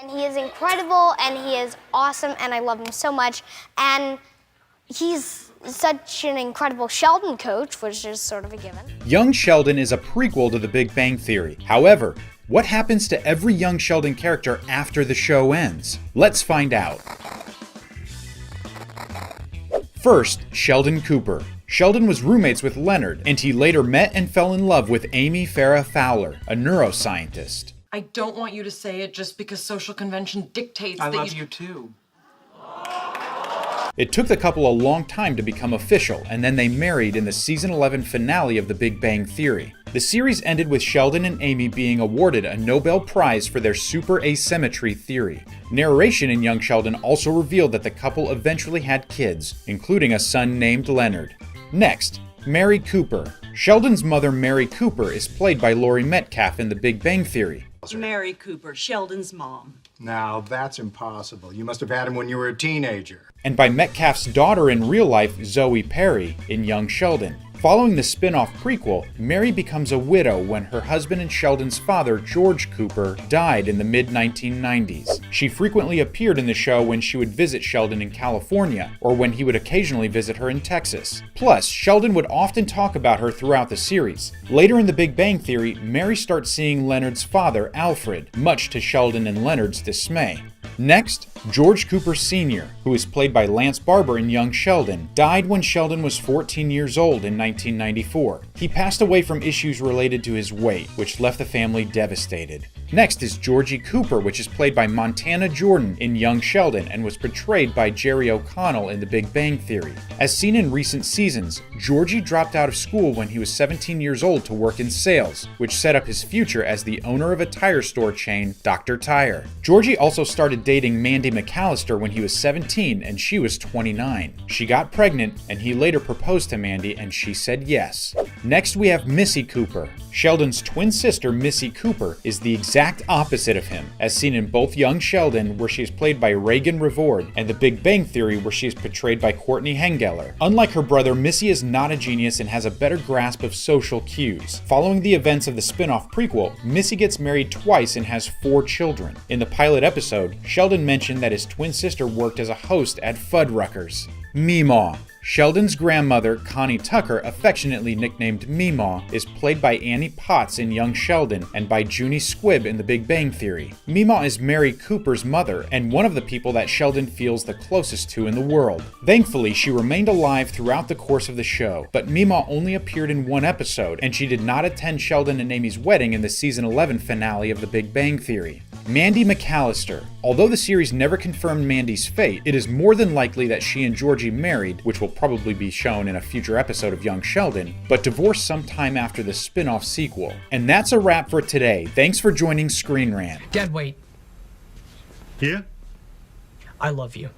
And he is incredible, and he is awesome, and I love him so much. And he's such an incredible Sheldon coach, which is sort of a given. Young Sheldon is a prequel to The Big Bang Theory. However, what happens to every Young Sheldon character after the show ends? Let's find out. First, Sheldon Cooper. Sheldon was roommates with Leonard, and he later met and fell in love with Amy Farrah Fowler, a neuroscientist. I don't want you to say it just because social convention dictates that I love you too. It took the couple a long time to become official, and then they married in the season 11 finale of The Big Bang Theory. The series ended with Sheldon and Amy being awarded a Nobel Prize for their super asymmetry theory. Narration in Young Sheldon also revealed that the couple eventually had kids, including a son named Leonard. Next, Mary Cooper. Sheldon's mother, Mary Cooper, is played by Laurie Metcalf in The Big Bang Theory. Mary Cooper, Sheldon's mom. Now, that's impossible. You must have had him when you were a teenager. And by Metcalf's daughter in real life, Zoe Perry, in Young Sheldon. Following the spin-off prequel, Mary becomes a widow when her husband and Sheldon's father, George Cooper, died in the mid-1990s. She frequently appeared in the show when she would visit Sheldon in California, or when he would occasionally visit her in Texas. Plus, Sheldon would often talk about her throughout the series. Later in The Big Bang Theory, Mary starts seeing Leonard's father, Alfred, much to Sheldon and Leonard's dismay. Next, George Cooper Sr., who is played by Lance Barber in Young Sheldon, died when Sheldon was 14 years old in 1994. He passed away from issues related to his weight, which left the family devastated. Next is Georgie Cooper, which is played by Montana Jordan in Young Sheldon and was portrayed by Jerry O'Connell in The Big Bang Theory. As seen in recent seasons, Georgie dropped out of school when he was 17 years old to work in sales, which set up his future as the owner of a tire store chain, Dr. Tire. Georgie also started dating Mandy McAllister when he was 17 and she was 29. She got pregnant and he later proposed to Mandy and she said yes. Next we have Missy Cooper. Sheldon's twin sister, Missy Cooper, is the exact opposite of him, as seen in both Young Sheldon, where she is played by Reagan Revord, and The Big Bang Theory, where she is portrayed by Courtney Hengeler. Unlike her brother, Missy is not a genius and has a better grasp of social cues. Following the events of the spin-off prequel, Missy gets married twice and has 4 children. In the pilot episode, Sheldon mentioned that his twin sister worked as a host at Fuddruckers. Meemaw. Sheldon's grandmother, Connie Tucker, affectionately nicknamed Meemaw, is played by Annie Potts in Young Sheldon and by Junie Squibb in The Big Bang Theory. Meemaw is Mary Cooper's mother and one of the people that Sheldon feels the closest to in the world. Thankfully, she remained alive throughout the course of the show, but Meemaw only appeared in 1 episode, and she did not attend Sheldon and Amy's wedding in the season 11 finale of The Big Bang Theory. Mandy McAllister. Although the series never confirmed Mandy's fate, it is more than likely that she and Georgie married, which will probably be shown in a future episode of Young Sheldon, but divorced sometime after the spin-off sequel. And that's a wrap for today. Thanks for joining ScreenRant. Dad, wait. Yeah? I love you.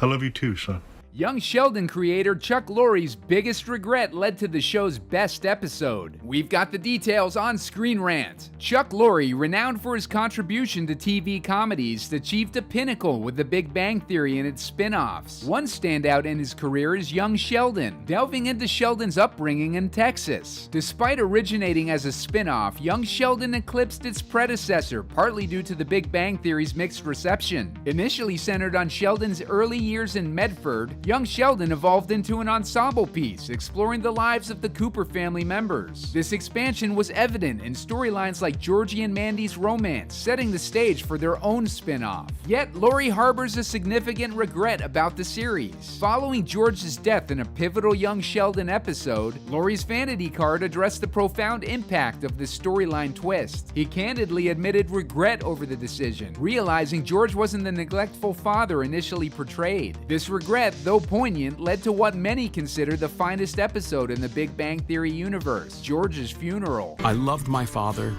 I love you too, son. Young Sheldon creator Chuck Lorre's biggest regret led to the show's best episode. We've got the details on ScreenRant. Chuck Lorre, renowned for his contribution to TV comedies, achieved a pinnacle with The Big Bang Theory and its spin-offs. One standout in his career is Young Sheldon, delving into Sheldon's upbringing in Texas. Despite originating as a spin-off, Young Sheldon eclipsed its predecessor, partly due to The Big Bang Theory's mixed reception. Initially centered on Sheldon's early years in Medford, Young Sheldon evolved into an ensemble piece, exploring the lives of the Cooper family members. This expansion was evident in storylines like Georgie and Mandy's romance, setting the stage for their own spin-off. Yet, Lorre harbors a significant regret about the series. Following George's death in a pivotal Young Sheldon episode, Lorre's vanity card addressed the profound impact of this storyline twist. He candidly admitted regret over the decision, realizing George wasn't the neglectful father initially portrayed. This regret, though poignant, led to what many consider the finest episode in the Big Bang Theory universe, George's funeral. I loved my father.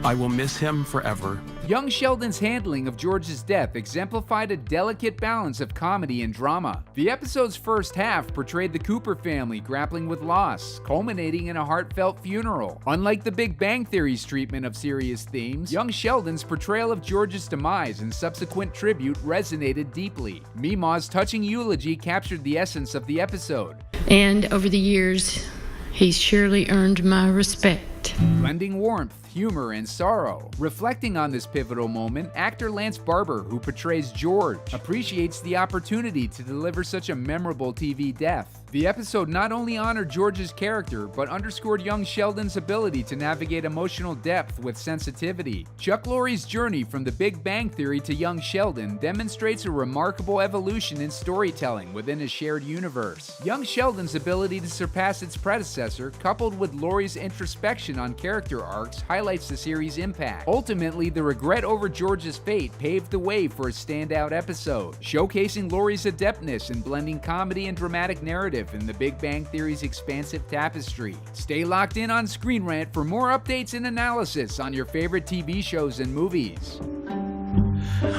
I will miss him forever. Young Sheldon's handling of George's death exemplified a delicate balance of comedy and drama. The episode's first half portrayed the Cooper family grappling with loss, culminating in a heartfelt funeral. Unlike The Big Bang Theory's treatment of serious themes, Young Sheldon's portrayal of George's demise and subsequent tribute resonated deeply. Meemaw's touching eulogy captured the essence of the episode. And over the years, he's surely earned my respect. perfect. Blending warmth, humor, and sorrow. Reflecting on this pivotal moment, actor Lance Barber, who portrays George, appreciates the opportunity to deliver such a memorable TV death. The episode not only honored George's character, but underscored young Sheldon's ability to navigate emotional depth with sensitivity. Chuck Lorre's journey from The Big Bang Theory to Young Sheldon demonstrates a remarkable evolution in storytelling within a shared universe. Young Sheldon's ability to surpass its predecessor, coupled with Lorre's introspection on character arcs, highlights the series' impact. Ultimately, the regret over George's fate paved the way for a standout episode, showcasing Lorre's adeptness in blending comedy and dramatic narrative in The Big Bang Theory's expansive tapestry. Stay locked in on ScreenRant for more updates and analysis on your favorite TV shows and movies.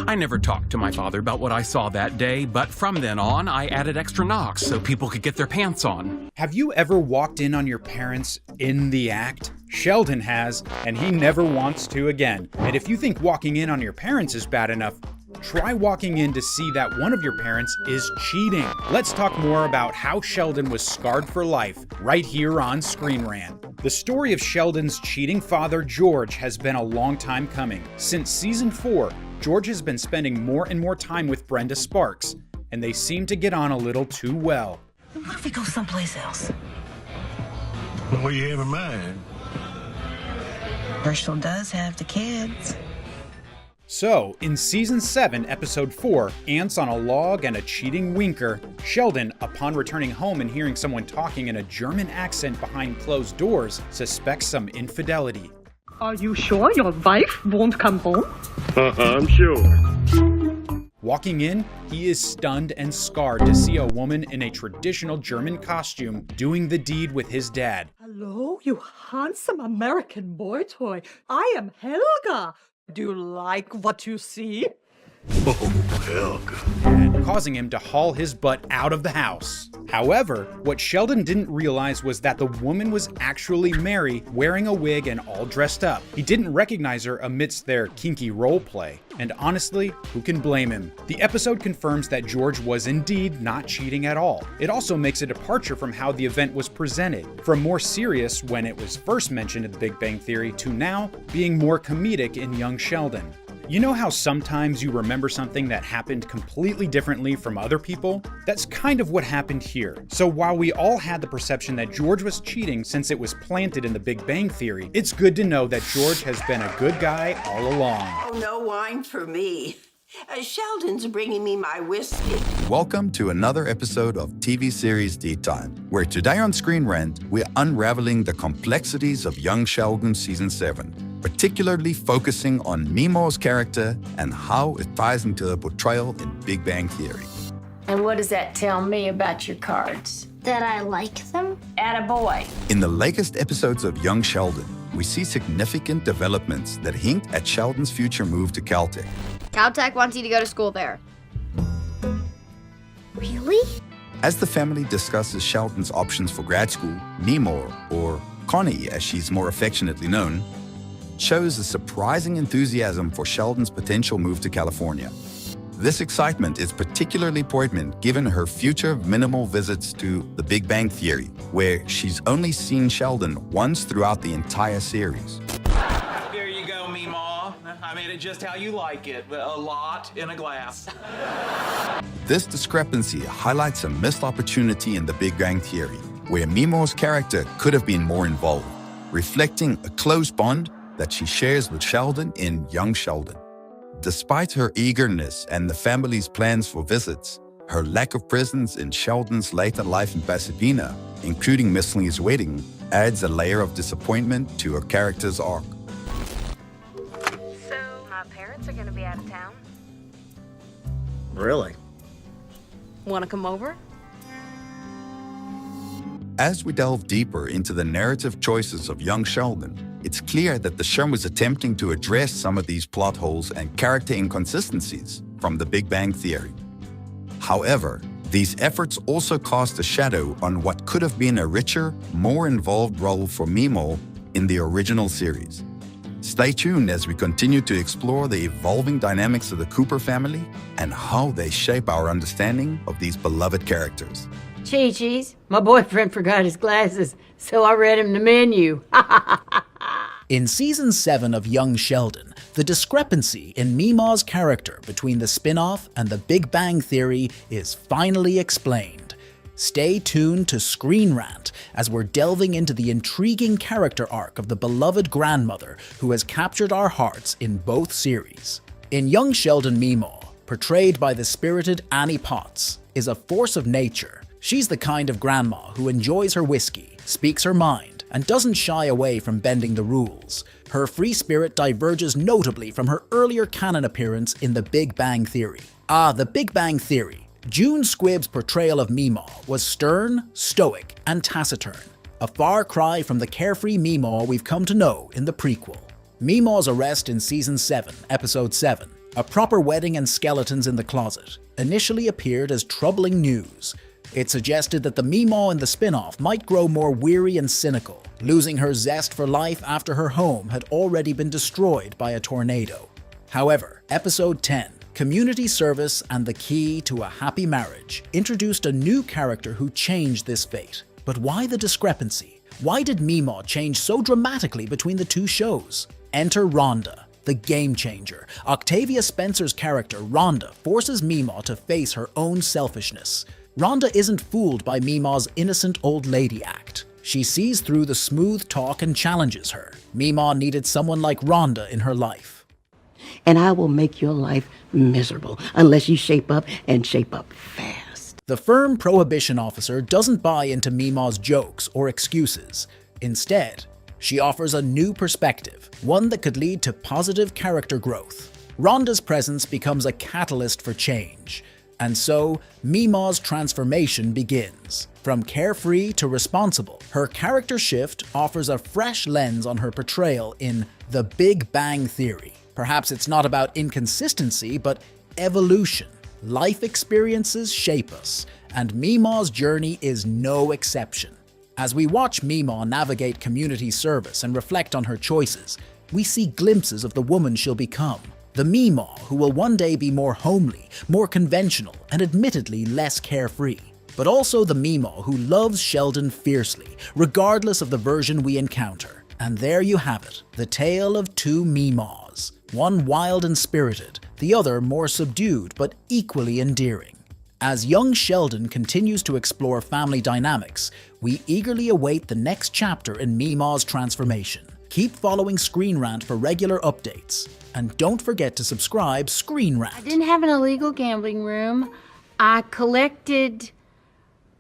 I never talked to my father about what I saw that day, but from then on, I added extra knocks so people could get their pants on. Have you ever walked in on your parents in the act? Sheldon has, and he never wants to again. And if you think walking in on your parents is bad enough, try walking in to see that one of your parents is cheating. Let's talk more about how Sheldon was scarred for life right here on ScreenRant. The story of Sheldon's cheating father, George, has been a long time coming. Since season 4, George has been spending more and more time with Brenda Sparks, and they seem to get on a little too well. What if we go someplace else? What do you have in mind? Herschel does have the kids. So, in Season 7, Episode 4, Ants on a Log and a Cheating Winker, Sheldon, upon returning home and hearing someone talking in a German accent behind closed doors, suspects some infidelity. Are you sure your wife won't come home? I'm sure. Walking in, he is stunned and scarred to see a woman in a traditional German costume doing the deed with his dad. Hello, you handsome American boy toy. I am Helga. Do you like what you see? Oh, Helga. And causing him to haul his butt out of the house. However, what Sheldon didn't realize was that the woman was actually Mary, wearing a wig and all dressed up. He didn't recognize her amidst their kinky role play. And honestly, who can blame him? The episode confirms that George was indeed not cheating at all. It also makes a departure from how the event was presented, from more serious when it was first mentioned in The Big Bang Theory to now being more comedic in Young Sheldon. You know how sometimes you remember something that happened completely differently from other people? That's kind of what happened here. So while we all had the perception that George was cheating since it was planted in The Big Bang Theory, it's good to know that George has been a good guy all along. Oh, no wine for me. Sheldon's bringing me my whiskey. Welcome to another episode of TV series Deep Time, where today on ScreenRant, we're unraveling the complexities of Young Sheldon Season 7, particularly focusing on Meemaw's character and how it ties into the portrayal in Big Bang Theory. And what does that tell me about your cards? That I like them? Attaboy. In the latest episodes of Young Sheldon, we see significant developments that hint at Sheldon's future move to Caltech. Caltech wants you to go to school there. Really? As the family discusses Sheldon's options for grad school, Meemaw, or Connie as she's more affectionately known, shows a surprising enthusiasm for Sheldon's potential move to California. This excitement is particularly poignant given her future minimal visits to The Big Bang Theory, where she's only seen Sheldon once throughout the entire series. There you go, Meemaw. I made it just how you like it. A lot in a glass. This discrepancy highlights a missed opportunity in The Big Bang Theory, where Meemaw's character could have been more involved, reflecting a close bond that she shares with Sheldon in Young Sheldon. Despite her eagerness and the family's plans for visits, her lack of presence in Sheldon's later life in Pasadena, including missing his wedding, adds a layer of disappointment to her character's arc. So, my parents are gonna be out of town. Really? Wanna come over? As we delve deeper into the narrative choices of Young Sheldon, it's clear that the show was attempting to address some of these plot holes and character inconsistencies from The Big Bang Theory. However, these efforts also cast a shadow on what could have been a richer, more involved role for Meemaw in the original series. Stay tuned as we continue to explore the evolving dynamics of the Cooper family and how they shape our understanding of these beloved characters. Chi-Chi's. My boyfriend forgot his glasses, so I read him the menu. In Season 7 of Young Sheldon, the discrepancy in Meemaw's character between the spin-off and the Big Bang Theory is finally explained. Stay tuned to ScreenRant as we're delving into the intriguing character arc of the beloved grandmother who has captured our hearts in both series. In Young Sheldon, Meemaw, portrayed by the spirited Annie Potts, is a force of nature. She's the kind of grandma who enjoys her whiskey, speaks her mind, and doesn't shy away from bending the rules. Her free spirit diverges notably from her earlier canon appearance in The Big Bang Theory. The Big Bang Theory. June Squibb's portrayal of Meemaw was stern, stoic, and taciturn, a far cry from the carefree Meemaw we've come to know in the prequel. Meemaw's arrest in Season 7, Episode 7, A Proper Wedding and Skeletons in the Closet, initially appeared as troubling news. It suggested that the Meemaw in the spin-off might grow more weary and cynical, losing her zest for life after her home had already been destroyed by a tornado. However, Episode 10, Community Service and the Key to a Happy Marriage, introduced a new character who changed this fate. But why the discrepancy? Why did Meemaw change so dramatically between the two shows? Enter Rhonda, the game changer. Octavia Spencer's character, Rhonda, forces Meemaw to face her own selfishness. Rhonda isn't fooled by Meemaw's innocent old lady act. She sees through the smooth talk and challenges her. Meemaw needed someone like Rhonda in her life. And I will make your life miserable unless you shape up and shape up fast. The firm prohibition officer doesn't buy into Meemaw's jokes or excuses. Instead, she offers a new perspective, one that could lead to positive character growth. Rhonda's presence becomes a catalyst for change. And so, Meemaw's transformation begins. From carefree to responsible, her character shift offers a fresh lens on her portrayal in The Big Bang Theory. Perhaps it's not about inconsistency, but evolution. Life experiences shape us, and Meemaw's journey is no exception. As we watch Meemaw navigate community service and reflect on her choices, we see glimpses of the woman she'll become. The Meemaw who will one day be more homely, more conventional, and admittedly less carefree. But also the Meemaw who loves Sheldon fiercely, regardless of the version we encounter. And there you have it, the tale of two Meemaws. One wild and spirited, the other more subdued but equally endearing. As young Sheldon continues to explore family dynamics, we eagerly await the next chapter in Meemaw's transformation. Keep following ScreenRant for regular updates. And don't forget to subscribe ScreenRant. I didn't have an illegal gambling room. I collected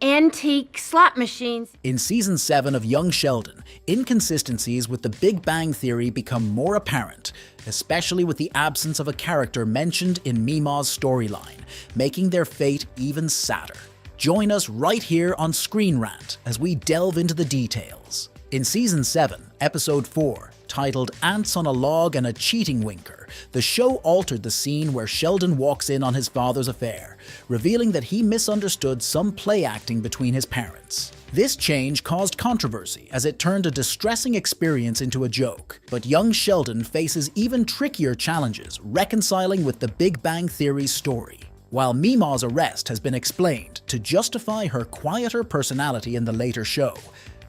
antique slot machines. In Season 7 of Young Sheldon, inconsistencies with the Big Bang Theory become more apparent, especially with the absence of a character mentioned in Meemaw's storyline, making their fate even sadder. Join us right here on ScreenRant as we delve into the details. In Season 7, Episode 4, titled Ants on a Log and a Cheating Winker, the show altered the scene where Sheldon walks in on his father's affair, revealing that he misunderstood some play acting between his parents. This change caused controversy as it turned a distressing experience into a joke, but young Sheldon faces even trickier challenges reconciling with the Big Bang Theory's story. While Meemaw's arrest has been explained to justify her quieter personality in the later show,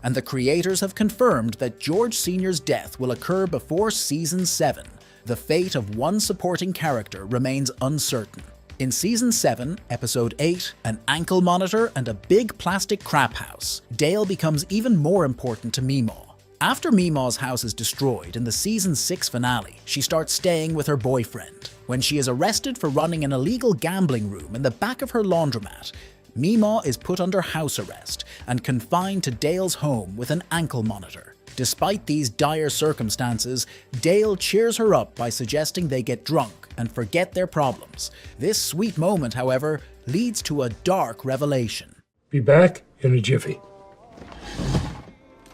and the creators have confirmed that George Sr.'s death will occur before Season 7. The fate of one supporting character remains uncertain. In Season 7, Episode 8, An Ankle Monitor and a Big Plastic Crap House, Dale becomes even more important to Meemaw. After Meemaw's house is destroyed in the Season 6 finale, she starts staying with her boyfriend. When she is arrested for running an illegal gambling room in the back of her laundromat, Meemaw is put under house arrest and confined to Dale's home with an ankle monitor. Despite these dire circumstances, Dale cheers her up by suggesting they get drunk and forget their problems. This sweet moment, however, leads to a dark revelation. Be back in a jiffy.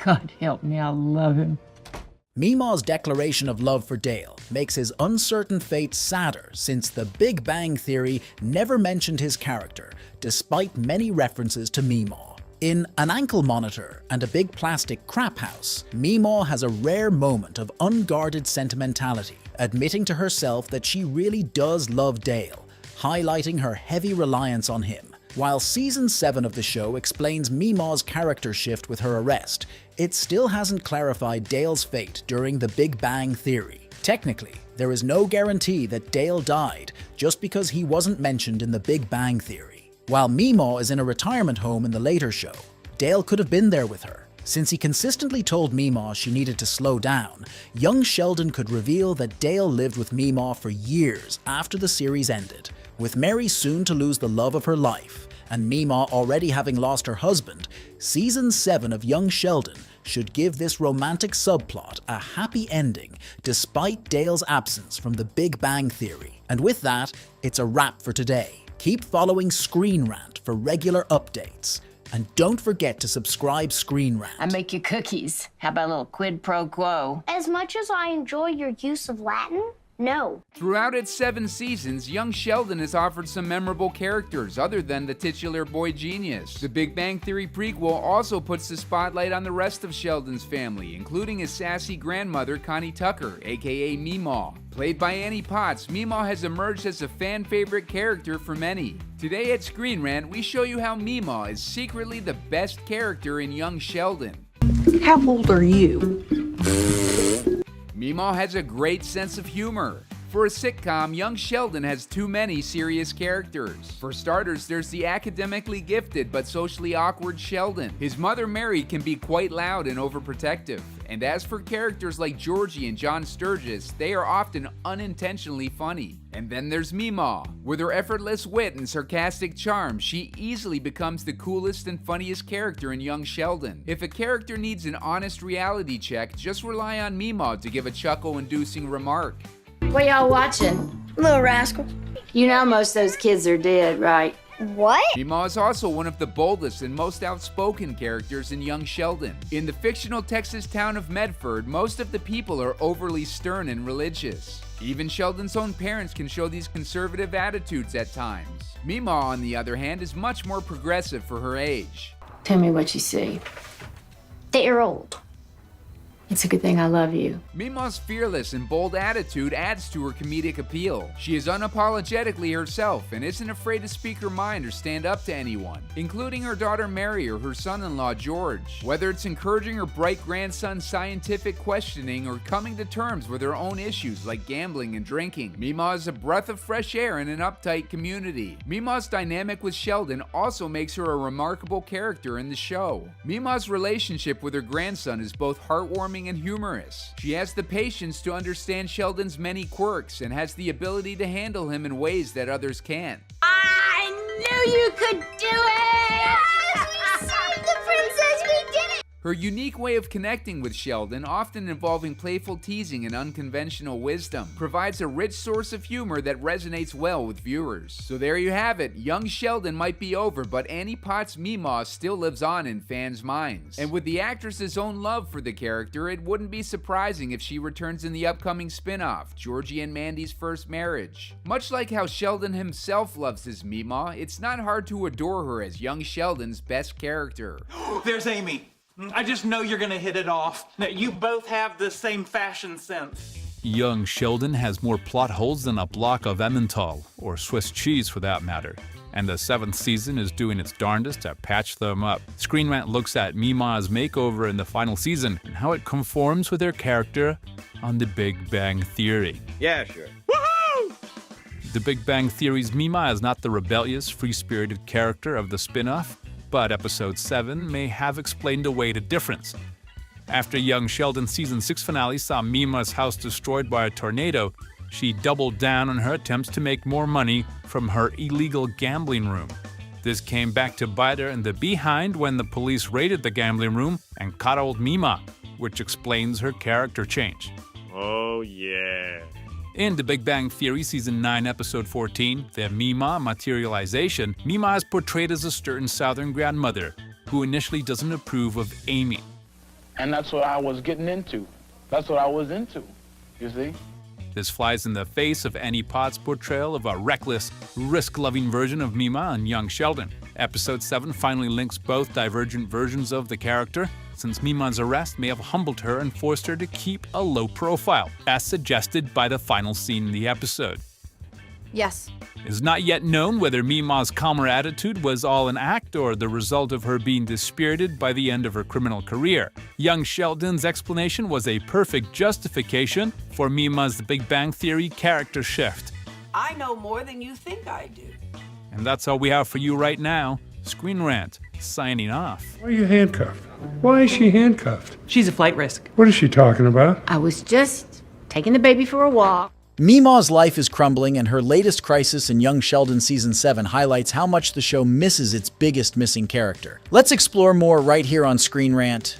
God help me, I love him. Meemaw's declaration of love for Dale makes his uncertain fate sadder since the Big Bang Theory never mentioned his character, despite many references to Meemaw. In An Ankle Monitor and a Big Plastic Crap House, Meemaw has a rare moment of unguarded sentimentality, admitting to herself that she really does love Dale, highlighting her heavy reliance on him. While Season 7 of the show explains Meemaw's character shift with her arrest, it still hasn't clarified Dale's fate during the Big Bang Theory. Technically, there is no guarantee that Dale died just because he wasn't mentioned in the Big Bang Theory. While Meemaw is in a retirement home in the later show, Dale could have been there with her. Since he consistently told Meemaw she needed to slow down, young Sheldon could reveal that Dale lived with Meemaw for years after the series ended. With Mary soon to lose the love of her life, and Meemaw already having lost her husband, Season 7 of Young Sheldon should give this romantic subplot a happy ending despite Dale's absence from the Big Bang Theory. And with that, it's a wrap for today. Keep following ScreenRant for regular updates. And don't forget to subscribe ScreenRant. I make you cookies. How about a little quid pro quo? As much as I enjoy your use of Latin, no. Throughout its 7 seasons, Young Sheldon has offered some memorable characters other than the titular boy genius. The Big Bang Theory prequel also puts the spotlight on the rest of Sheldon's family, including his sassy grandmother, Connie Tucker, aka Meemaw. Played by Annie Potts, Meemaw has emerged as a fan-favorite character for many. Today at ScreenRant, we show you how Meemaw is secretly the best character in Young Sheldon. How old are you? Meemaw has a great sense of humor. For a sitcom, Young Sheldon has too many serious characters. For starters, there's the academically gifted but socially awkward Sheldon. His mother Mary can be quite loud and overprotective. And as for characters like Georgie and John Sturgis, they are often unintentionally funny. And then there's Meemaw. With her effortless wit and sarcastic charm, she easily becomes the coolest and funniest character in Young Sheldon. If a character needs an honest reality check, just rely on Meemaw to give a chuckle-inducing remark. What y'all watching? Little Rascal. You know most of those kids are dead, right? What? Meemaw is also one of the boldest and most outspoken characters in Young Sheldon. In the fictional Texas town of Medford, most of the people are overly stern and religious. Even Sheldon's own parents can show these conservative attitudes at times. Meemaw, on the other hand, is much more progressive for her age. Tell me what you see. That you're old. It's a good thing I love you. Meemaw's fearless and bold attitude adds to her comedic appeal. She is unapologetically herself and isn't afraid to speak her mind or stand up to anyone, including her daughter Mary or her son-in-law George. Whether it's encouraging her bright grandson's scientific questioning or coming to terms with her own issues like gambling and drinking, Meemaw is a breath of fresh air in an uptight community. Meemaw's dynamic with Sheldon also makes her a remarkable character in the show. Meemaw's relationship with her grandson is both heartwarming and humorous. She has the patience to understand Sheldon's many quirks and has the ability to handle him in ways that others can't. I knew you could do it! Yes, we saved the princess! We did it! Her unique way of connecting with Sheldon, often involving playful teasing and unconventional wisdom, provides a rich source of humor that resonates well with viewers. So there you have it. Young Sheldon might be over, but Annie Potts' Meemaw still lives on in fans' minds. And with the actress's own love for the character, it wouldn't be surprising if she returns in the upcoming spin-off, Georgie and Mandy's First Marriage. Much like how Sheldon himself loves his Meemaw, it's not hard to adore her as Young Sheldon's best character. There's Amy. I just know you're gonna hit it off. You both have the same fashion sense. Young Sheldon has more plot holes than a block of Emmental, or Swiss cheese for that matter, and the 7th season is doing its darndest to patch them up. ScreenRant looks at Meemaw's makeover in the final season and how it conforms with her character on The Big Bang Theory. Yeah, sure. The Big Bang Theory's Meemaw is not the rebellious, free-spirited character of the spin-off, but episode 7 may have explained away the difference. After Young Sheldon's season 6 finale saw Meemaw's house destroyed by a tornado, she doubled down on her attempts to make more money from her illegal gambling room. This came back to bite her in the behind when the police raided the gambling room and caught old Meemaw, which explains her character change. Oh, yeah. In The Big Bang Theory Season 9, Episode 14, The Meemaw Materialization, Meemaw is portrayed as a stern Southern grandmother who initially doesn't approve of Amy. And that's what I was getting into. That's what I was into, you see? This flies in the face of Annie Potts' portrayal of a reckless, risk-loving version of Meemaw and Young Sheldon. Episode 7 finally links both divergent versions of the character, since Meemaw's arrest may have humbled her and forced her to keep a low profile, as suggested by the final scene in the episode. Yes. It is not yet known whether Meemaw's calmer attitude was all an act or the result of her being dispirited by the end of her criminal career. Young Sheldon's explanation was a perfect justification for Meemaw's The Big Bang Theory character shift. I know more than you think I do. And that's all we have for you right now. ScreenRant, signing off. Why are you handcuffed? Why is she handcuffed? She's a flight risk. What is she talking about? I was just taking the baby for a walk. Meemaw's life is crumbling, and her latest crisis in Young Sheldon Season 7 highlights how much the show misses its biggest missing character. Let's explore more right here on ScreenRant.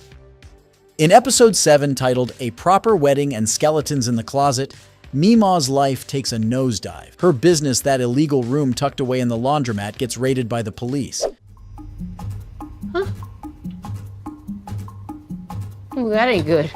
In Episode 7, titled A Proper Wedding and Skeletons in the Closet, Meemaw's life takes a nosedive. Her business, that illegal room tucked away in the laundromat, gets raided by the police. Huh? Ooh, that ain't good.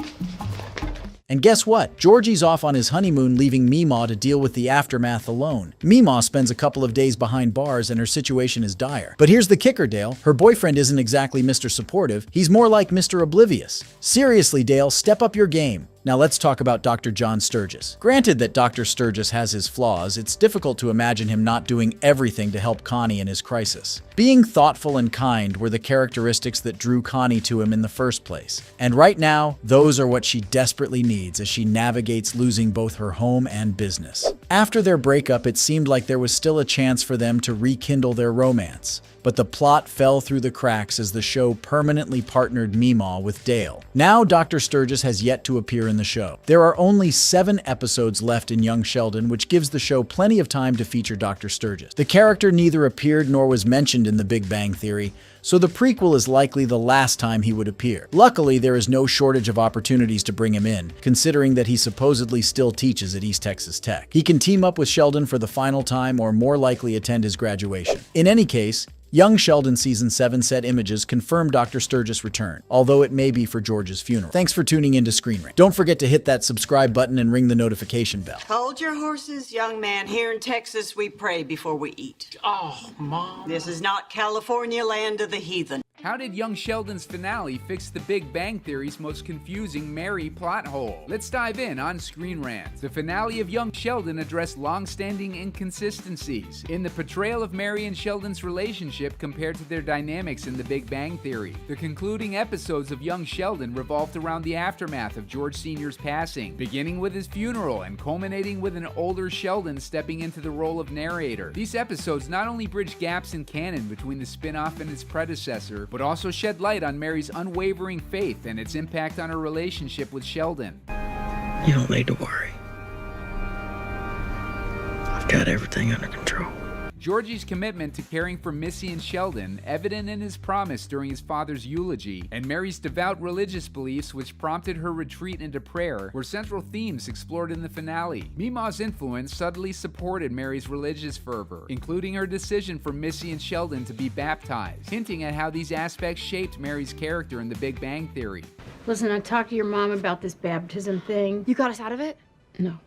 And guess what? Georgie's off on his honeymoon, leaving Meemaw to deal with the aftermath alone. Meemaw spends a couple of days behind bars and her situation is dire. But here's the kicker, Dale. Her boyfriend isn't exactly Mr. Supportive. He's more like Mr. Oblivious. Seriously, Dale, step up your game. Now let's talk about Dr. John Sturgis. Granted that Dr. Sturgis has his flaws, it's difficult to imagine him not doing everything to help Connie in his crisis. Being thoughtful and kind were the characteristics that drew Connie to him in the first place. And right now, those are what she desperately needs as she navigates losing both her home and business. After their breakup, it seemed like there was still a chance for them to rekindle their romance. But the plot fell through the cracks as the show permanently partnered Meemaw with Dale. Now Dr. Sturgis has yet to appear in the show. There are only 7 episodes left in Young Sheldon, which gives the show plenty of time to feature Dr. Sturgis. The character neither appeared nor was mentioned in The Big Bang Theory, so the prequel is likely the last time he would appear. Luckily, there is no shortage of opportunities to bring him in, considering that he supposedly still teaches at East Texas Tech. He can team up with Sheldon for the final time or more likely attend his graduation. In any case, Young Sheldon Season 7 set images confirm Dr. Sturgis' return, although it may be for George's funeral. Thanks for tuning in to ScreenRant. Don't forget to hit that subscribe button and ring the notification bell. Hold your horses, young man. Here in Texas, we pray before we eat. Oh, Mom. This is not California, land of the heathen. How did Young Sheldon's finale fix the Big Bang Theory's most confusing Mary plot hole? Let's dive in on ScreenRant. The finale of Young Sheldon addressed long-standing inconsistencies in the portrayal of Mary and Sheldon's relationship compared to their dynamics in the Big Bang Theory. The concluding episodes of Young Sheldon revolved around the aftermath of George Sr.'s passing, beginning with his funeral and culminating with an older Sheldon stepping into the role of narrator. These episodes not only bridge gaps in canon between the spin-off and its predecessor, but also shed light on Mary's unwavering faith and its impact on her relationship with Sheldon. You don't need to worry. I've got everything under control. Georgie's commitment to caring for Missy and Sheldon, evident in his promise during his father's eulogy, and Mary's devout religious beliefs which prompted her retreat into prayer, were central themes explored in the finale. Meemaw's influence subtly supported Mary's religious fervor, including her decision for Missy and Sheldon to be baptized, hinting at how these aspects shaped Mary's character in The Big Bang Theory. Listen, I talked to your mom about this baptism thing. You got us out of it? No,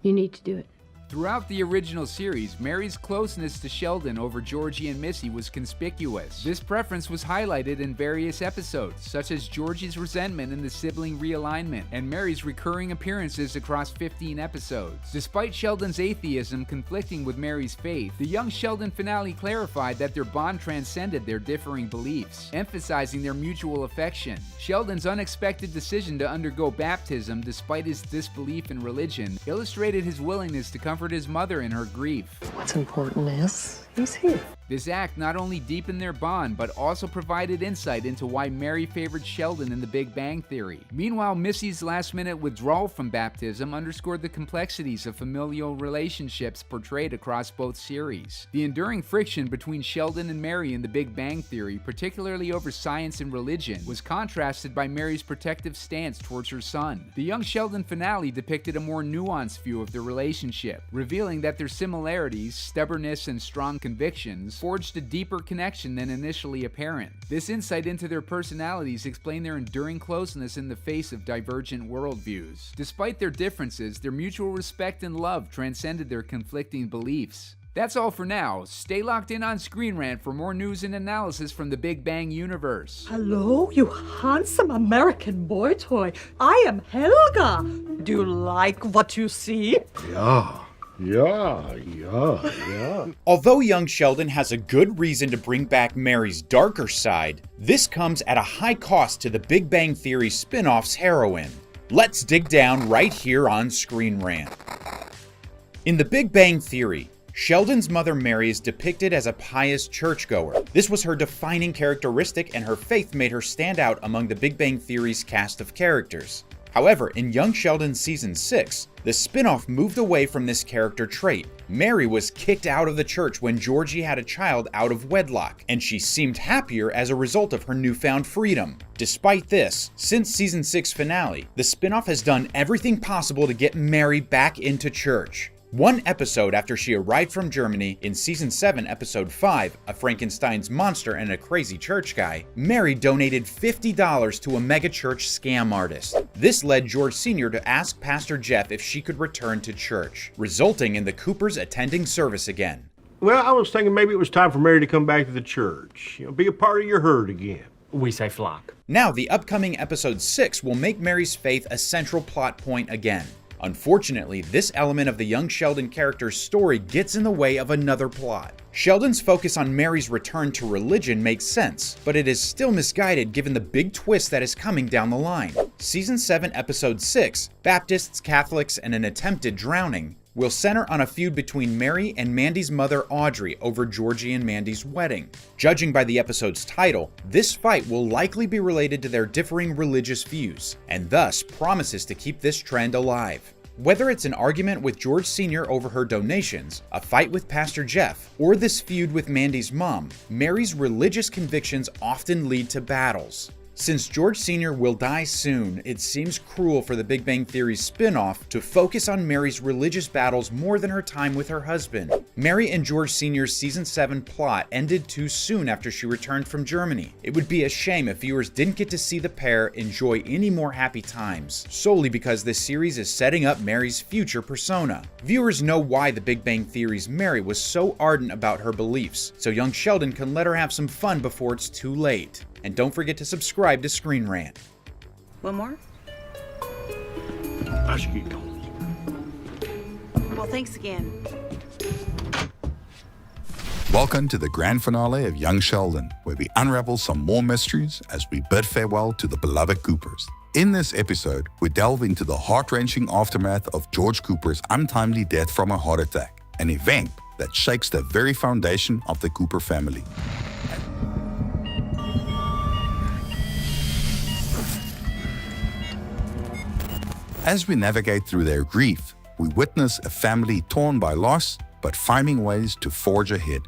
you need to do it. Throughout the original series, Mary's closeness to Sheldon over Georgie and Missy was conspicuous. This preference was highlighted in various episodes, such as Georgie's resentment in the sibling realignment, and Mary's recurring appearances across 15 episodes. Despite Sheldon's atheism conflicting with Mary's faith, the Young Sheldon finale clarified that their bond transcended their differing beliefs, emphasizing their mutual affection. Sheldon's unexpected decision to undergo baptism despite his disbelief in religion illustrated his willingness to comfort his mother in her grief. What's important is he's here. This act not only deepened their bond, but also provided insight into why Mary favored Sheldon in The Big Bang Theory. Meanwhile, Missy's last-minute withdrawal from baptism underscored the complexities of familial relationships portrayed across both series. The enduring friction between Sheldon and Mary in The Big Bang Theory, particularly over science and religion, was contrasted by Mary's protective stance towards her son. The Young Sheldon finale depicted a more nuanced view of their relationship, revealing that their similarities, stubbornness, and strong convictions forged a deeper connection than initially apparent. This insight into their personalities explained their enduring closeness in the face of divergent worldviews. Despite their differences, their mutual respect and love transcended their conflicting beliefs. That's all for now. Stay locked in on ScreenRant for more news and analysis from the Big Bang universe. Hello, you handsome American boy toy. I am Helga. Do you like what you see? Yeah, Yeah. Although young Sheldon has a good reason to bring back Mary's darker side, this comes at a high cost to the Big Bang Theory spin-off's heroine. Let's dig down right here on ScreenRant. In The Big Bang Theory, Sheldon's mother Mary is depicted as a pious churchgoer. This was her defining characteristic, and her faith made her stand out among the Big Bang Theory's cast of characters. However, in Young Sheldon Season 6, the spin-off moved away from this character trait. Mary was kicked out of the church when Georgie had a child out of wedlock, and she seemed happier as a result of her newfound freedom. Despite this, since Season 6 finale, the spin-off has done everything possible to get Mary back into church. One episode after she arrived from Germany, in Season 7, Episode 5, A Frankenstein's Monster and a Crazy Church Guy, Mary donated $50 to a megachurch scam artist. This led George Sr. to ask Pastor Jeff if she could return to church, resulting in the Coopers attending service again. Well, I was thinking maybe it was time for Mary to come back to the church. Be a part of your herd again. We say flock. Now, the upcoming Episode 6 will make Mary's faith a central plot point again. Unfortunately, this element of the young Sheldon character's story gets in the way of another plot. Sheldon's focus on Mary's return to religion makes sense, but it is still misguided given the big twist that is coming down the line. Season 7, Episode 6, Baptists, Catholics, and an Attempted Drowning, will center on a feud between Mary and Mandy's mother Audrey over Georgie and Mandy's wedding. Judging by the episode's title, this fight will likely be related to their differing religious views, and thus promises to keep this trend alive. Whether it's an argument with George Sr. over her donations, a fight with Pastor Jeff, or this feud with Mandy's mom, Mary's religious convictions often lead to battles. Since George Sr. will die soon, it seems cruel for the Big Bang Theory spin-off to focus on Mary's religious battles more than her time with her husband. Mary and George Sr.'s Season 7 plot ended too soon after she returned from Germany. It would be a shame if viewers didn't get to see the pair enjoy any more happy times, solely because this series is setting up Mary's future persona. Viewers know why the Big Bang Theory's Mary was so ardent about her beliefs, so young Sheldon can let her have some fun before it's too late. And don't forget to subscribe to ScreenRant. One more? I should get going. Well, thanks again. Welcome to the grand finale of Young Sheldon, where we unravel some more mysteries as we bid farewell to the beloved Coopers. In this episode, we delve into the heart-wrenching aftermath of George Cooper's untimely death from a heart attack, an event that shakes the very foundation of the Cooper family. As we navigate through their grief, we witness a family torn by loss, but finding ways to forge ahead.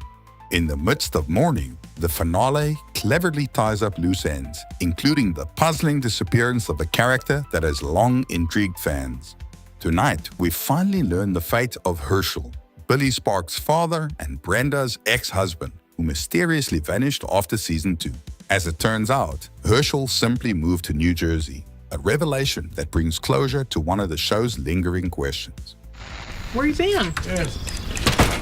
In the midst of mourning, the finale cleverly ties up loose ends, including the puzzling disappearance of a character that has long intrigued fans. Tonight, we finally learn the fate of Herschel, Billy Sparks' father and Brenda's ex-husband, who mysteriously vanished after Season 2. As it turns out, Herschel simply moved to New Jersey, a revelation that brings closure to one of the show's lingering questions. Where you been? Yes.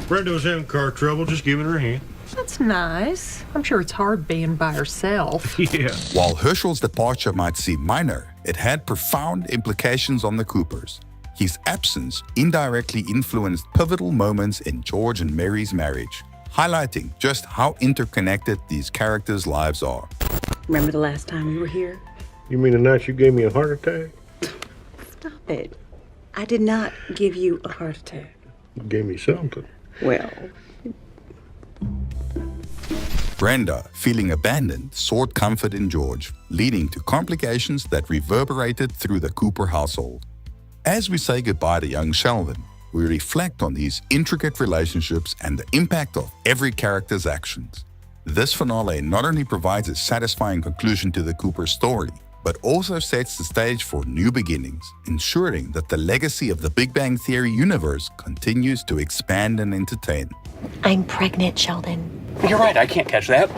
Brenda was having car trouble, just giving her a hand. That's nice. I'm sure it's hard being by herself. Yeah. While Herschel's departure might seem minor, it had profound implications on the Coopers. His absence indirectly influenced pivotal moments in George and Mary's marriage, highlighting just how interconnected these characters' lives are. Remember the last time we were here? You mean the night you gave me a heart attack? Stop it. I did not give you a heart attack. You gave me something. Well, Brenda, feeling abandoned, sought comfort in George, leading to complications that reverberated through the Cooper household. As we say goodbye to young Sheldon, we reflect on these intricate relationships and the impact of every character's actions. This finale not only provides a satisfying conclusion to the Cooper story, but also sets the stage for new beginnings, ensuring that the legacy of the Big Bang Theory universe continues to expand and entertain. I'm pregnant, Sheldon. You're right, I can't catch that.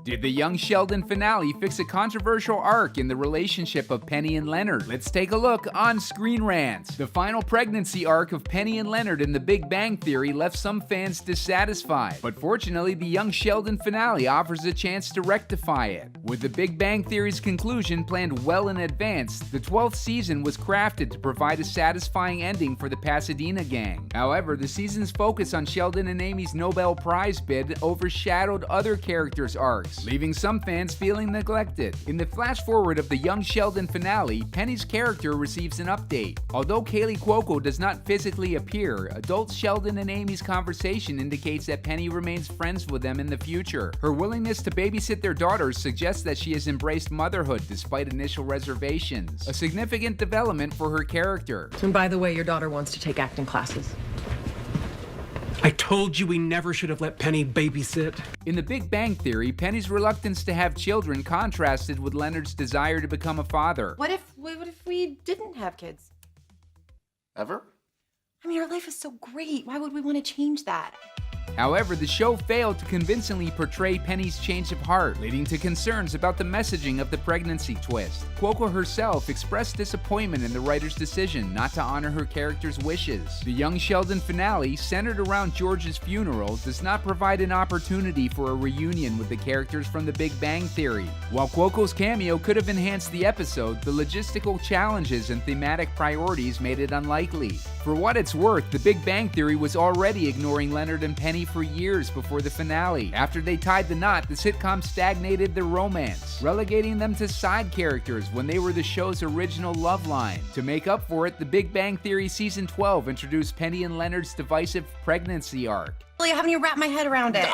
Did the Young Sheldon finale fix a controversial arc in the relationship of Penny and Leonard? Let's take a look on ScreenRant. The final pregnancy arc of Penny and Leonard in The Big Bang Theory left some fans dissatisfied, but fortunately the Young Sheldon finale offers a chance to rectify it. With The Big Bang Theory's conclusion planned well in advance, the 12th season was crafted to provide a satisfying ending for the Pasadena gang. However, the season's focus on Sheldon and Amy's Nobel Prize bid overshadowed other characters' arcs, leaving some fans feeling neglected. In the flash forward of the Young Sheldon finale, Penny's character receives an update. Although Kaylee Cuoco does not physically appear, adult Sheldon and Amy's conversation indicates that Penny remains friends with them in the future. Her willingness to babysit their daughters suggests that she has embraced motherhood despite initial reservations, a significant development for her character. And by the way, your daughter wants to take acting classes. I told you we never should have let Penny babysit. In The Big Bang Theory, Penny's reluctance to have children contrasted with Leonard's desire to become a father. What if we didn't have kids? Ever? I mean, our life is so great. Why would we want to change that? However, the show failed to convincingly portray Penny's change of heart, leading to concerns about the messaging of the pregnancy twist. Cuoco herself expressed disappointment in the writer's decision not to honor her character's wishes. The Young Sheldon finale, centered around George's funeral, does not provide an opportunity for a reunion with the characters from The Big Bang Theory. While Cuoco's cameo could have enhanced the episode, the logistical challenges and thematic priorities made it unlikely. For what it's worth, The Big Bang Theory was already ignoring Leonard and Penny for years before the finale. After they tied the knot, the sitcom stagnated their romance, relegating them to side characters when they were the show's original love line. To make up for it, The Big Bang Theory Season 12 introduced Penny and Leonard's divisive pregnancy arc. I haven't even wrapped my head around it.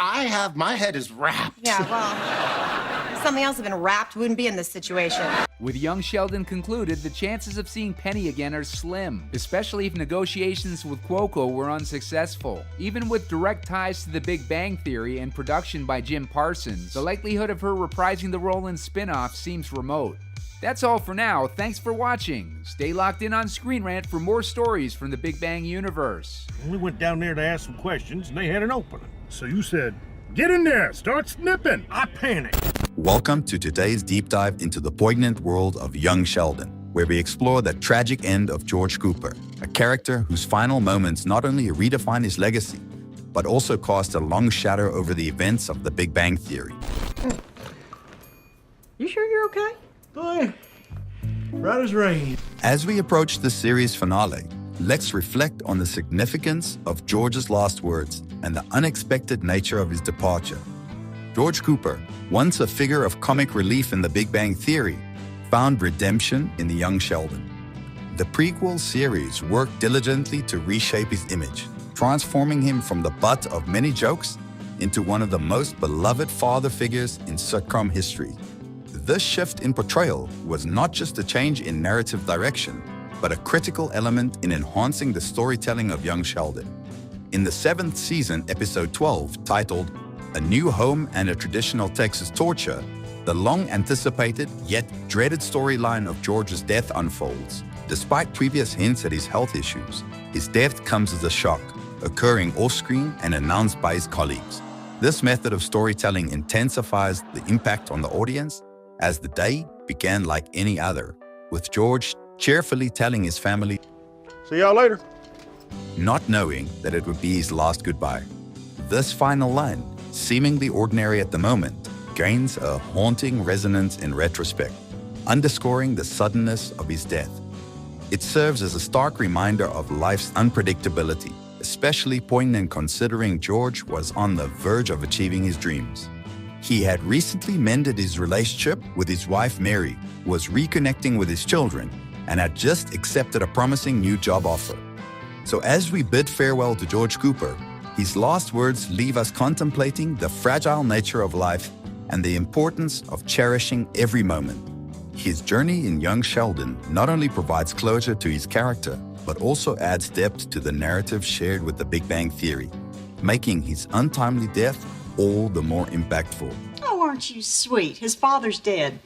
My head is wrapped. Yeah, well, if something else had been wrapped, we wouldn't be in this situation. With Young Sheldon concluded, the chances of seeing Penny again are slim, especially if negotiations with Cuoco were unsuccessful. Even with direct ties to The Big Bang Theory and production by Jim Parsons, the likelihood of her reprising the role in spin-off seems remote. That's all for now. Thanks for watching. Stay locked in on ScreenRant for more stories from the Big Bang universe. We went down there to ask some questions, and they had an opening. So you said, get in there, start snipping. I panicked. Welcome to today's deep dive into the poignant world of Young Sheldon, where we explore the tragic end of George Cooper, a character whose final moments not only redefine his legacy, but also cast a long shadow over the events of the Big Bang Theory. You sure you're okay? Boy, right as rain. As we approach the series finale, let's reflect on the significance of George's last words and the unexpected nature of his departure. George Cooper, once a figure of comic relief in The Big Bang Theory, found redemption in the Young Sheldon. The prequel series worked diligently to reshape his image, transforming him from the butt of many jokes into one of the most beloved father figures in sitcom history. This shift in portrayal was not just a change in narrative direction, but a critical element in enhancing the storytelling of Young Sheldon. In the 7th season, episode 12, titled A New Home and a Traditional Texas Torture, the long-anticipated yet dreaded storyline of George's death unfolds. Despite previous hints at his health issues, his death comes as a shock, occurring off-screen and announced by his colleagues. This method of storytelling intensifies the impact on the audience as the day began like any other, with George cheerfully telling his family, "See y'all later," not knowing that it would be his last goodbye. This final line, seemingly ordinary at the moment, gains a haunting resonance in retrospect, underscoring the suddenness of his death. It serves as a stark reminder of life's unpredictability, especially poignant considering George was on the verge of achieving his dreams. He had recently mended his relationship with his wife Mary, was reconnecting with his children, and had just accepted a promising new job offer. So as we bid farewell to George Cooper, his last words leave us contemplating the fragile nature of life and the importance of cherishing every moment. His journey in Young Sheldon not only provides closure to his character, but also adds depth to the narrative shared with the Big Bang Theory, making his untimely death all the more impactful. Oh, aren't you sweet? His father's dead.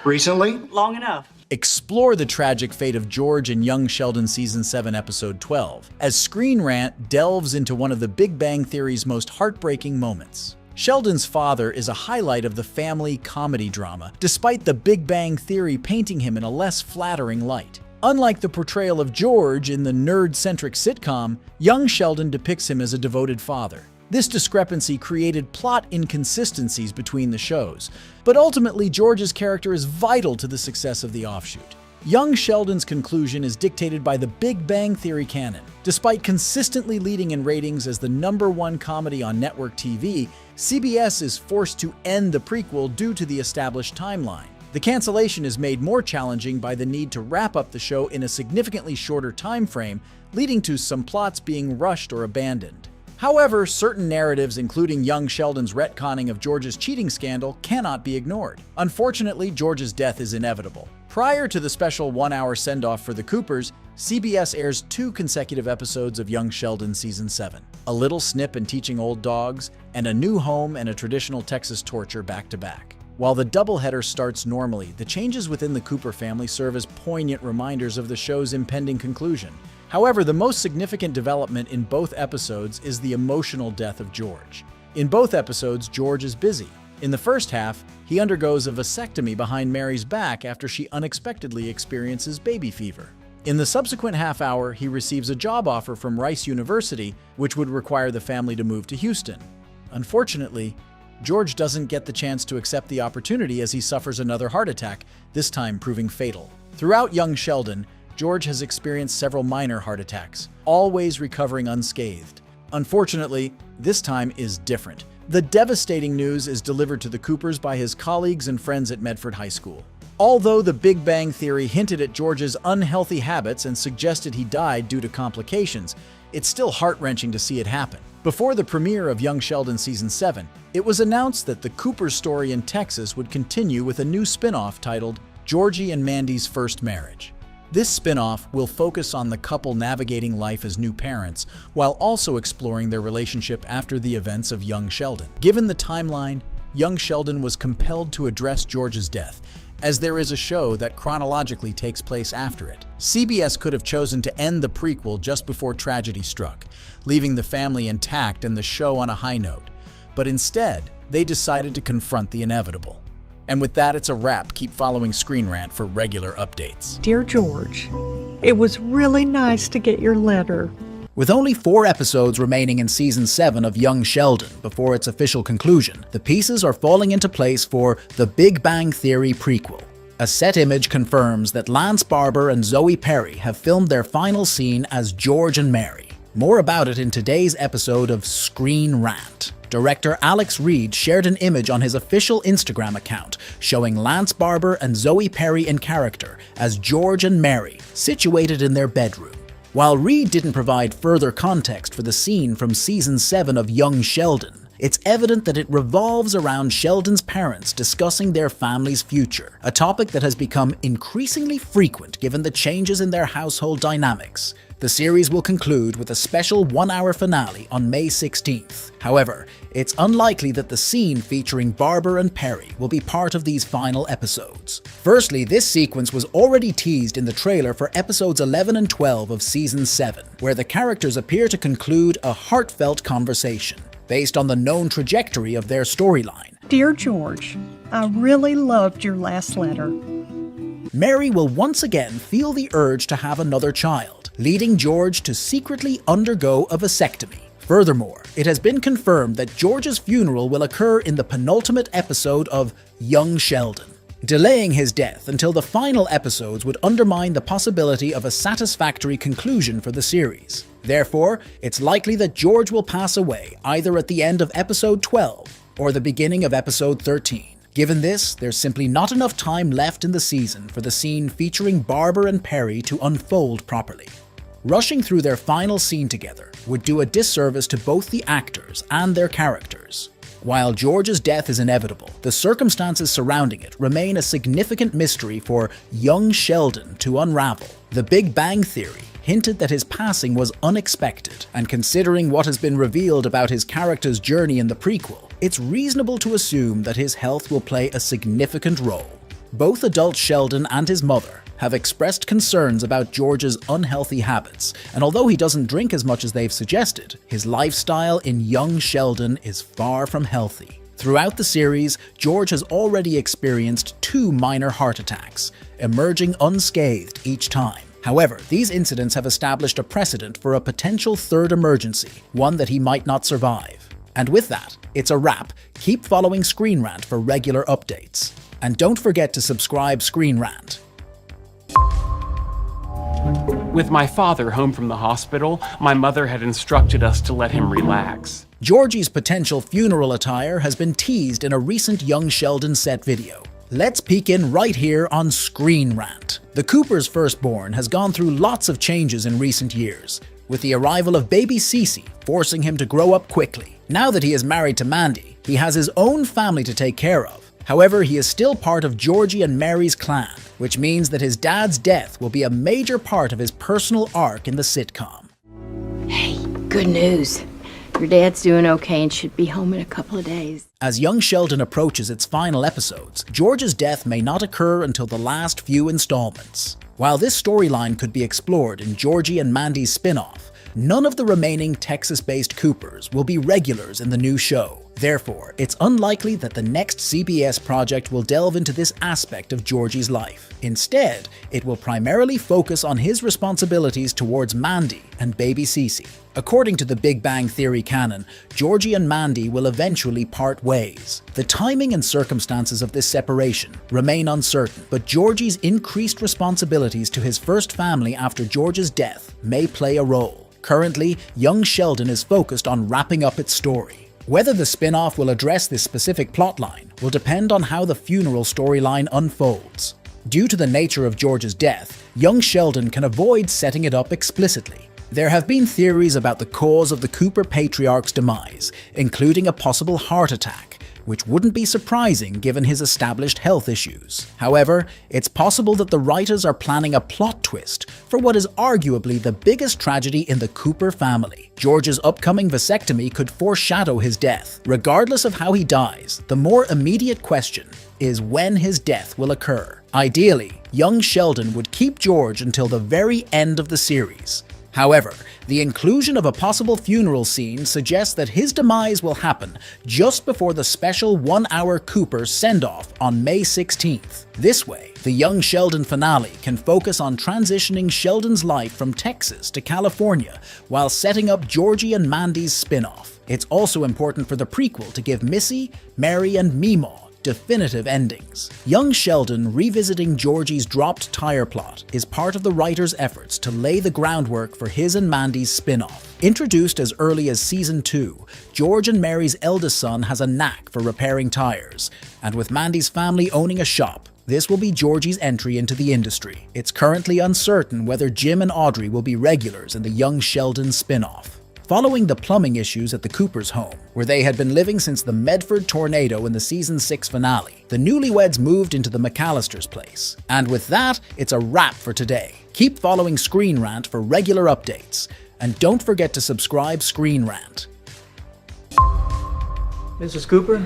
Recently? Long enough. explore the tragic fate of George in Young Sheldon Season 7, Episode 12, as ScreenRant delves into one of the Big Bang Theory's most heartbreaking moments. Sheldon's father is a highlight of the family comedy drama, despite the Big Bang Theory painting him in a less flattering light. Unlike the portrayal of George in the nerd-centric sitcom, Young Sheldon depicts him as a devoted father. This discrepancy created plot inconsistencies between the shows, but ultimately George's character is vital to the success of the offshoot. Young Sheldon's conclusion is dictated by the Big Bang Theory canon. Despite consistently leading in ratings as the #1 comedy on network TV, CBS is forced to end the prequel due to the established timeline. The cancellation is made more challenging by the need to wrap up the show in a significantly shorter time frame, leading to some plots being rushed or abandoned. However, certain narratives, including Young Sheldon's retconning of George's cheating scandal, cannot be ignored. Unfortunately, George's death is inevitable. Prior to the special 1-hour send-off for the Coopers, CBS airs 2 consecutive episodes of Young Sheldon Season 7. A little snip in Teaching Old Dogs, and A New Home and a Traditional Texas Torture back-to-back. While the doubleheader starts normally, the changes within the Cooper family serve as poignant reminders of the show's impending conclusion. However, the most significant development in both episodes is the emotional death of George. In both episodes, George is busy. In the first half, he undergoes a vasectomy behind Mary's back after she unexpectedly experiences baby fever. In the subsequent half hour, he receives a job offer from Rice University, which would require the family to move to Houston. Unfortunately, George doesn't get the chance to accept the opportunity as he suffers another heart attack, this time proving fatal. Throughout Young Sheldon, George has experienced several minor heart attacks, always recovering unscathed. Unfortunately, this time is different. The devastating news is delivered to the Coopers by his colleagues and friends at Medford High School. Although the Big Bang Theory hinted at George's unhealthy habits and suggested he died due to complications, it's still heart-wrenching to see it happen. Before the premiere of Young Sheldon Season 7, it was announced that the Cooper story in Texas would continue with a new spin-off titled Georgie and Mandy's First Marriage. This spin-off will focus on the couple navigating life as new parents, while also exploring their relationship after the events of Young Sheldon. Given the timeline, Young Sheldon was compelled to address George's death, as there is a show that chronologically takes place after it. CBS could have chosen to end the prequel just before tragedy struck, leaving the family intact and the show on a high note. But instead, they decided to confront the inevitable. And with that, it's a wrap. Keep following ScreenRant for regular updates. Dear George, it was really nice to get your letter. With only 4 episodes remaining in Season 7 of Young Sheldon before its official conclusion, the pieces are falling into place for the Big Bang Theory prequel. A set image confirms that Lance Barber and Zoe Perry have filmed their final scene as George and Mary. More about it in today's episode of ScreenRant. Director Alex Reed shared an image on his official Instagram account showing Lance Barber and Zoe Perry in character as George and Mary, situated in their bedroom. While Reed didn't provide further context for the scene from Season 7 of Young Sheldon, it's evident that it revolves around Sheldon's parents discussing their family's future, a topic that has become increasingly frequent given the changes in their household dynamics. The series will conclude with a special 1-hour finale on May 16th. However, it's unlikely that the scene featuring Barber and Perry will be part of these final episodes. Firstly, this sequence was already teased in the trailer for episodes 11 and 12 of Season 7, where the characters appear to conclude a heartfelt conversation, based on the known trajectory of their storyline. Dear George, I really loved your last letter. Mary will once again feel the urge to have another child, leading George to secretly undergo a vasectomy. Furthermore, it has been confirmed that George's funeral will occur in the penultimate episode of Young Sheldon. Delaying his death until the final episodes would undermine the possibility of a satisfactory conclusion for the series. Therefore, it's likely that George will pass away either at the end of episode 12 or the beginning of episode 13. Given this, there's simply not enough time left in the season for the scene featuring Barber and Perry to unfold properly. Rushing through their final scene together would do a disservice to both the actors and their characters. While George's death is inevitable, the circumstances surrounding it remain a significant mystery for Young Sheldon to unravel. The Big Bang Theory hinted that his passing was unexpected, and considering what has been revealed about his character's journey in the prequel, it's reasonable to assume that his health will play a significant role. Both adult Sheldon and his mother have expressed concerns about George's unhealthy habits, and although he doesn't drink as much as they've suggested, his lifestyle in Young Sheldon is far from healthy. Throughout the series, George has already experienced 2 minor heart attacks, emerging unscathed each time. However, these incidents have established a precedent for a potential third emergency, one that he might not survive. And with that, it's a wrap. Keep following ScreenRant for regular updates. And don't forget to subscribe ScreenRant. With my father home from the hospital, my mother had instructed us to let him relax. Georgie's potential funeral attire has been teased in a recent Young Sheldon set video. Let's peek in right here on ScreenRant. The Cooper's firstborn has gone through lots of changes in recent years, with the arrival of baby Cece forcing him to grow up quickly. Now that he is married to Mandy, he has his own family to take care of. However, he is still part of Georgie and Mary's clan, which means that his dad's death will be a major part of his personal arc in the sitcom. Hey, good news. Your dad's doing okay and should be home in a couple of days. As Young Sheldon approaches its final episodes, George's death may not occur until the last few installments. While this storyline could be explored in Georgie and Mandy's spin-off, none of the remaining Texas-based Coopers will be regulars in the new show. Therefore, it's unlikely that the next CBS project will delve into this aspect of Georgie's life. Instead, it will primarily focus on his responsibilities towards Mandy and baby Cece. According to the Big Bang Theory canon, Georgie and Mandy will eventually part ways. The timing and circumstances of this separation remain uncertain, but Georgie's increased responsibilities to his first family after George's death may play a role. Currently, Young Sheldon is focused on wrapping up its story. Whether the spin-off will address this specific plotline will depend on how the funeral storyline unfolds. Due to the nature of George's death, Young Sheldon can avoid setting it up explicitly. There have been theories about the cause of the Cooper patriarch's demise, including a possible heart attack, which wouldn't be surprising given his established health issues. However, it's possible that the writers are planning a plot twist for what is arguably the biggest tragedy in the Cooper family. George's upcoming vasectomy could foreshadow his death. Regardless of how he dies, the more immediate question is when his death will occur. Ideally, Young Sheldon would keep George until the very end of the series. However, the inclusion of a possible funeral scene suggests that his demise will happen just before the special 1-hour Cooper send-off on May 16th. This way, the Young Sheldon finale can focus on transitioning Sheldon's life from Texas to California while setting up Georgie and Mandy's spin-off. It's also important for the prequel to give Missy, Mary, and Meemaw definitive endings. Young Sheldon revisiting Georgie's dropped tire plot is part of the writer's efforts to lay the groundwork for his and Mandy's spin-off. Introduced as early as season 2, George and Mary's eldest son has a knack for repairing tires, and with Mandy's family owning a shop, this will be Georgie's entry into the industry. It's currently uncertain whether Jim and Audrey will be regulars in the Young Sheldon spin-off. Following the plumbing issues at the Coopers' home, where they had been living since the Medford tornado in the season 6 finale, the newlyweds moved into the McAllisters' place. And with that, it's a wrap for today. Keep following ScreenRant for regular updates, and don't forget to subscribe ScreenRant. Mrs. Cooper,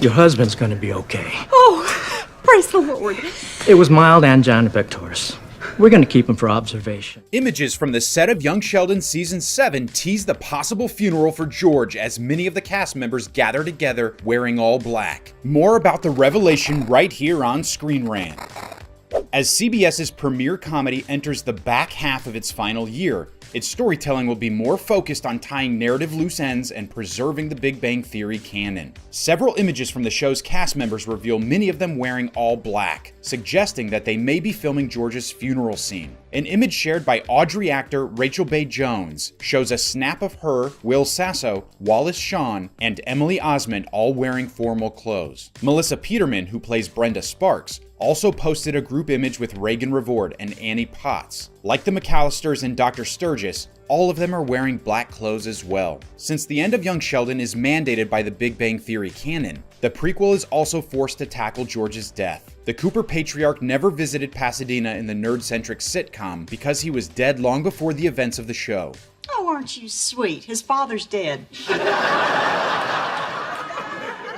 your husband's gonna be okay. Oh, praise the Lord. It was mild angina pectoris. We're going to keep him for observation. Images from the set of Young Sheldon Season 7 tease the possible funeral for George as many of the cast members gather together wearing all black. More about the revelation right here on ScreenRant. As CBS's premiere comedy enters the back half of its final year, its storytelling will be more focused on tying narrative loose ends and preserving the Big Bang Theory canon. Several images from the show's cast members reveal many of them wearing all black, suggesting that they may be filming George's funeral scene. An image shared by Audrey actor Rachel Bay Jones shows a snap of her, Will Sasso, Wallace Shawn, and Emily Osment all wearing formal clothes. Melissa Peterman, who plays Brenda Sparks, also posted a group image with Reagan Revord and Annie Potts. Like the McAllisters and Dr. Sturgis, all of them are wearing black clothes as well. Since the end of Young Sheldon is mandated by the Big Bang Theory canon, the prequel is also forced to tackle George's death. The Cooper patriarch never visited Pasadena in the nerd-centric sitcom because he was dead long before the events of the show. Oh, aren't you sweet? His father's dead.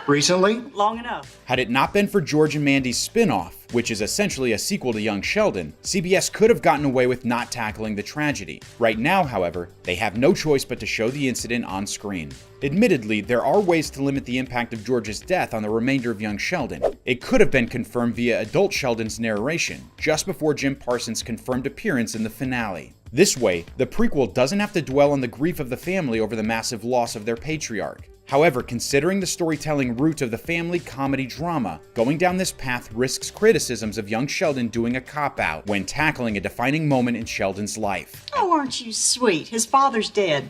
Recently? Long enough. Had it not been for George and Mandy's spin-off, which is essentially a sequel to Young Sheldon, CBS could have gotten away with not tackling the tragedy. Right now, however, they have no choice but to show the incident on screen. Admittedly, there are ways to limit the impact of George's death on the remainder of Young Sheldon. It could have been confirmed via adult Sheldon's narration, just before Jim Parsons' confirmed appearance in the finale. This way, the prequel doesn't have to dwell on the grief of the family over the massive loss of their patriarch. However, considering the storytelling route of the family comedy drama, going down this path risks criticisms of Young Sheldon doing a cop-out when tackling a defining moment in Sheldon's life. Oh, aren't you sweet? His father's dead.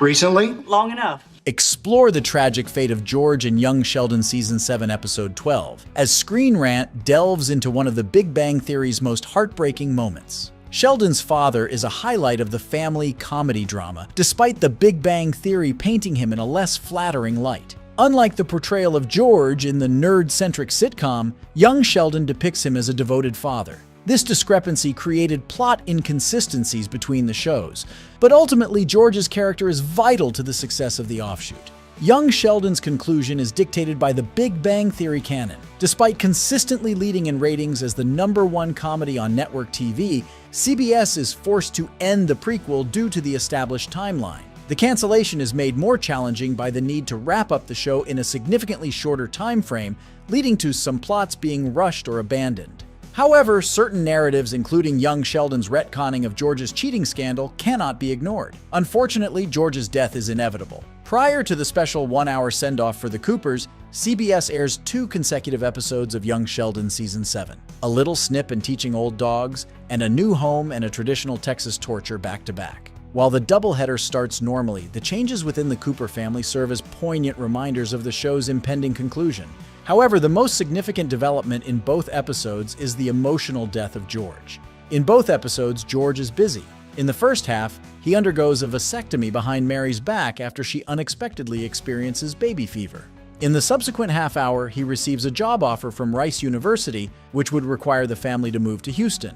Recently? Long enough. Explore the tragic fate of George in Young Sheldon Season 7, Episode 12, as ScreenRant delves into one of the Big Bang Theory's most heartbreaking moments. Sheldon's father is a highlight of the family comedy drama, despite the Big Bang Theory painting him in a less flattering light. Unlike the portrayal of George in the nerd-centric sitcom, Young Sheldon depicts him as a devoted father. This discrepancy created plot inconsistencies between the shows, but ultimately George's character is vital to the success of the offshoot. Young Sheldon's conclusion is dictated by the Big Bang Theory canon. Despite consistently leading in ratings as the #1 comedy on network TV, CBS is forced to end the prequel due to the established timeline. The cancellation is made more challenging by the need to wrap up the show in a significantly shorter time frame, leading to some plots being rushed or abandoned. However, certain narratives, including Young Sheldon's retconning of George's cheating scandal, cannot be ignored. Unfortunately, George's death is inevitable. Prior to the special 1-hour send-off for the Coopers, CBS airs 2 consecutive episodes of Young Sheldon Season 7. A little snip in Teaching Old Dogs, and A New Home and a Traditional Texas Torture back-to-back. While the doubleheader starts normally, the changes within the Cooper family serve as poignant reminders of the show's impending conclusion. However, the most significant development in both episodes is the emotional death of George. In both episodes, George is busy. In the first half, he undergoes a vasectomy behind Mary's back after she unexpectedly experiences baby fever. In the subsequent half hour, he receives a job offer from Rice University, which would require the family to move to Houston.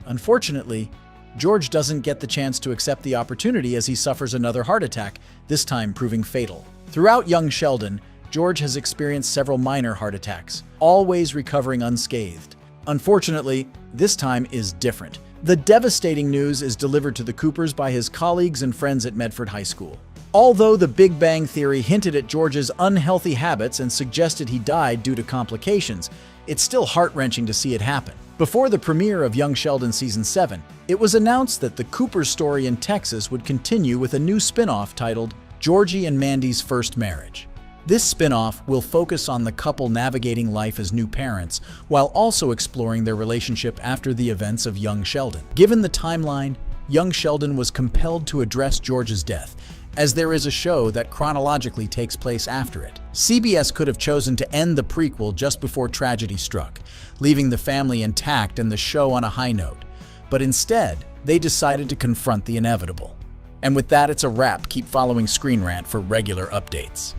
Unfortunately, George doesn't get the chance to accept the opportunity as he suffers another heart attack, this time proving fatal. Throughout Young Sheldon, George has experienced several minor heart attacks, always recovering unscathed. Unfortunately, this time is different. The devastating news is delivered to the Coopers by his colleagues and friends at Medford High School. Although the Big Bang Theory hinted at George's unhealthy habits and suggested he died due to complications, it's still heart-wrenching to see it happen. Before the premiere of Young Sheldon Season 7, it was announced that the Cooper story in Texas would continue with a new spin-off titled Georgie and Mandy's First Marriage. This spin-off will focus on the couple navigating life as new parents, while also exploring their relationship after the events of Young Sheldon. Given the timeline, Young Sheldon was compelled to address George's death, as there is a show that chronologically takes place after it. CBS could have chosen to end the prequel just before tragedy struck, leaving the family intact and the show on a high note. But instead, they decided to confront the inevitable. And with that, it's a wrap. Keep following ScreenRant for regular updates.